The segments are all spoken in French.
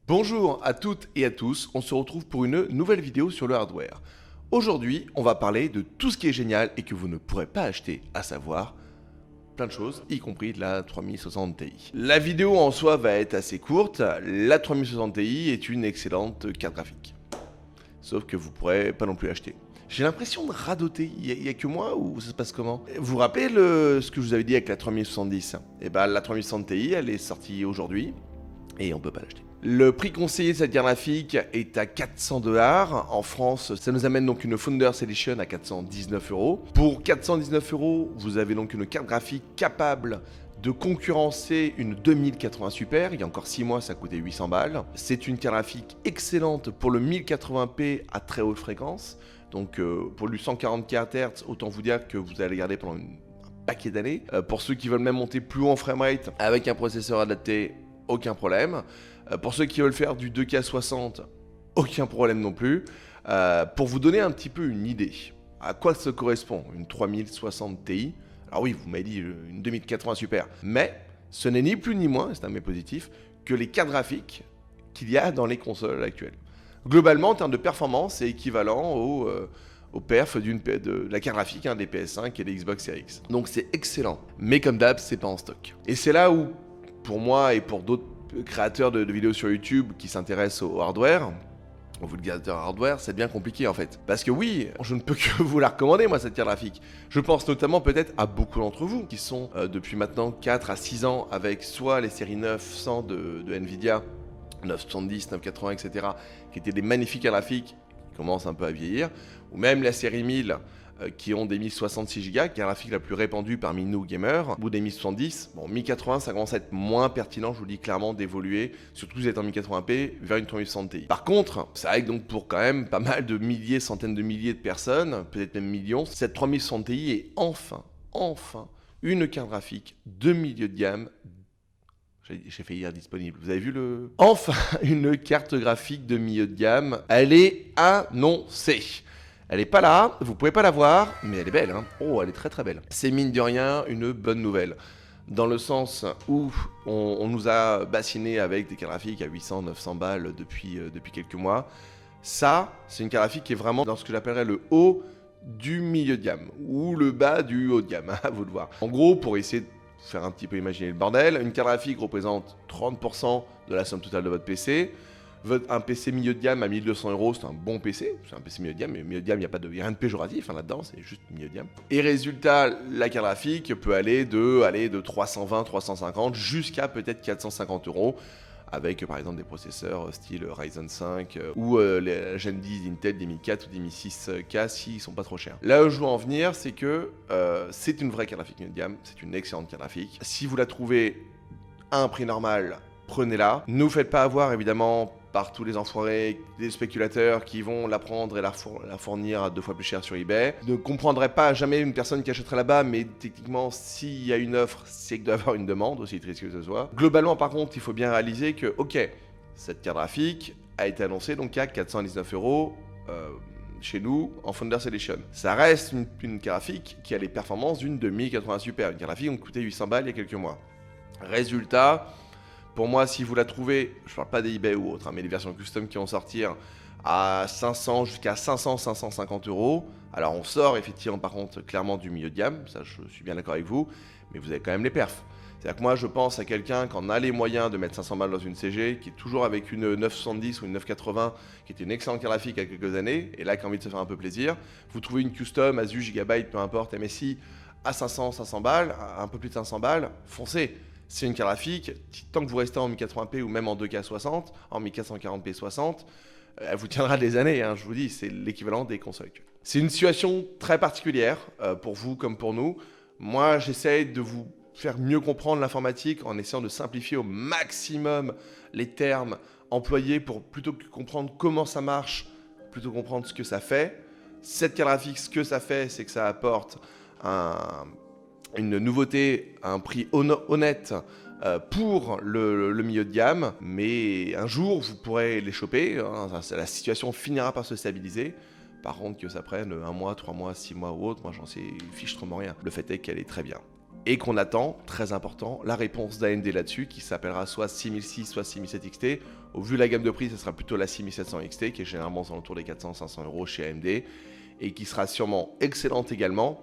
Bonjour à toutes et à tous, on se retrouve pour une nouvelle vidéo sur le hardware. Aujourd'hui, on va parler de tout ce qui est génial et que vous ne pourrez pas acheter, à savoir plein de choses, y compris de la 3060 Ti. La vidéo en soi va être assez courte, la 3060 Ti est une excellente carte graphique. Sauf que vous ne pourrez pas non plus l'acheter. J'ai l'impression de radoter, il y a que moi ou ça se passe comment? Vous vous rappelez ce que je vous avais dit avec la 3070? Eh ben la 3060 Ti, elle est sortie aujourd'hui et on peut pas l'acheter. Le prix conseillé de cette carte graphique est à 400 $. En France, ça nous amène donc une Founders Edition à 419 €. Pour 419 €, vous avez donc une carte graphique capable de concurrencer une 2080 Super. Il y a encore 6 mois, ça coûtait 800 balles. C'est une carte graphique excellente pour le 1080p à très haute fréquence. Donc pour du 144 Hz, autant vous dire que vous allez garder pendant un paquet d'années. Pour ceux qui veulent même monter plus haut en framerate avec un processeur adapté, aucun problème. Pour ceux qui veulent faire du 2K 60, aucun problème non plus. Pour vous donner un petit peu une idée, à quoi ça correspond une 3060 Ti? Alors oui, vous m'avez dit une 2080 Super, mais ce n'est ni plus ni moins, c'est un mais positif, que les cartes graphiques qu'il y a dans les consoles actuelles. Globalement, en termes de performance, c'est équivalent au perf de la carte graphique des PS5 et des Xbox Series X. Donc c'est excellent, mais comme d'hab, c'est pas en stock. Et c'est là où, pour moi et pour d'autres créateurs de vidéos sur YouTube qui s'intéressent au hardware, aux vulgarisateurs hardware, c'est bien compliqué en fait. Parce que oui, je ne peux que vous la recommander moi cette carte graphique. Je pense notamment peut-être à beaucoup d'entre vous qui sont depuis maintenant 4 à 6 ans avec soit les séries 900 de Nvidia, 970, 980, etc. qui étaient des magnifiques cartes graphiques qui commencent un peu à vieillir, ou même la série 1000 qui ont des 1066 Go, qui est la graphique la plus répandue parmi nous gamers, ou des 1070. Bon, 1080, ça commence à être moins pertinent, je vous le dis clairement, d'évoluer, surtout si vous êtes en 1080p, vers une 3060 Ti. Par contre, c'est vrai que donc pour quand même pas mal de milliers, centaines de milliers de personnes, peut-être même millions, cette 3060 Ti est enfin, une carte graphique de milieu de gamme. J'ai failli dire disponible. Vous avez vu le... Enfin, une carte graphique de milieu de gamme. Elle est annoncée. Elle est pas là, vous pouvez pas la voir, mais elle est belle. Oh, elle est très très belle. C'est mine de rien une bonne nouvelle. Dans le sens où on nous a bassiné avec des cartes graphiques à 800, 900 balles depuis quelques mois. Ça, c'est une carte graphique qui est vraiment dans ce que j'appellerais le haut du milieu de gamme, ou le bas du haut de gamme, à vous de voir. En gros, pour essayer de faire un petit peu imaginer le bordel, une carte graphique représente 30% de la somme totale de votre PC. Un PC milieu de gamme à 1200 €, c'est un bon PC, c'est un PC milieu de gamme, mais milieu de gamme, il n'y a rien de péjoratif là-dedans, c'est juste milieu de gamme. Et résultat, la carte graphique peut aller de 320, 350 jusqu'à peut-être 450 €, avec par exemple des processeurs style Ryzen 5 ou la Gen 10 d'Intel, des Mi 4 ou des Mi 6K s'ils sont pas trop chers. Là où je veux en venir, c'est que c'est une vraie carte graphique milieu de gamme, c'est une excellente carte graphique. Si vous la trouvez à un prix normal, prenez-la. Ne vous faites pas avoir évidemment par tous les enfoirés, des spéculateurs qui vont la prendre et la fournir à 2 fois plus cher sur eBay. Ne comprendrez pas jamais une personne qui achèterait là-bas, mais techniquement, s'il y a une offre, c'est qu'il doit y avoir une demande, aussi triste que ce soit. Globalement, par contre, il faut bien réaliser que, ok, cette carte graphique a été annoncée donc à 419 € chez nous en Founders Edition. Ça reste une carte graphique qui a les performances d'une 2080 Super. Une carte graphique qui coûtait 800 balles il y a quelques mois. Résultat, pour moi, si vous la trouvez, je parle pas des eBay ou autres, mais les versions custom qui vont sortir à 500 jusqu'à 500, 550 €. Alors on sort effectivement par contre clairement du milieu de gamme, ça je suis bien d'accord avec vous, mais vous avez quand même les perfs. C'est-à-dire que moi je pense à quelqu'un qui en a les moyens de mettre 500 balles dans une CG, qui est toujours avec une 970 ou une 980, qui était une excellente carte graphique il y a quelques années, et là qui a envie de se faire un peu plaisir. Vous trouvez une custom Asus Gigabyte, peu importe, MSI, à 500, 500 balles, un peu plus de 500 balles, foncez. C'est une carte graphique, tant que vous restez en 1080p ou même en 2K 60, en 1440p 60, elle vous tiendra des années, je vous dis, c'est l'équivalent des consoles actuelles. C'est une situation très particulière pour vous comme pour nous. Moi, j'essaye de vous faire mieux comprendre l'informatique en essayant de simplifier au maximum les termes employés pour plutôt que comprendre comment ça marche, plutôt comprendre ce que ça fait. Cette carte graphique, ce que ça fait, c'est que ça apporte une nouveauté à un prix honnête pour le milieu de gamme, mais un jour vous pourrez les choper, la situation finira par se stabiliser. Par contre que ça prenne 1 mois, 3 mois, 6 mois ou autre, moi j'en sais fichtrement rien. Le fait est qu'elle est très bien. et qu'on attend, très important, la réponse d'AMD là-dessus qui s'appellera soit 6006 soit 6007 XT. Au vu de la gamme de prix, ce sera plutôt la 6700 XT qui est généralement aux alentours des 400-500 € chez AMD et qui sera sûrement excellente également.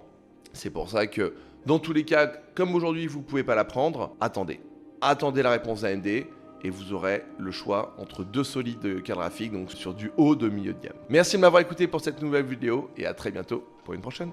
C'est pour ça que dans tous les cas, comme aujourd'hui vous ne pouvez pas la prendre, attendez la réponse d'AMD et vous aurez le choix entre deux solides cartes graphiques, donc sur du haut de milieu de gamme. Merci de m'avoir écouté pour cette nouvelle vidéo et à très bientôt pour une prochaine.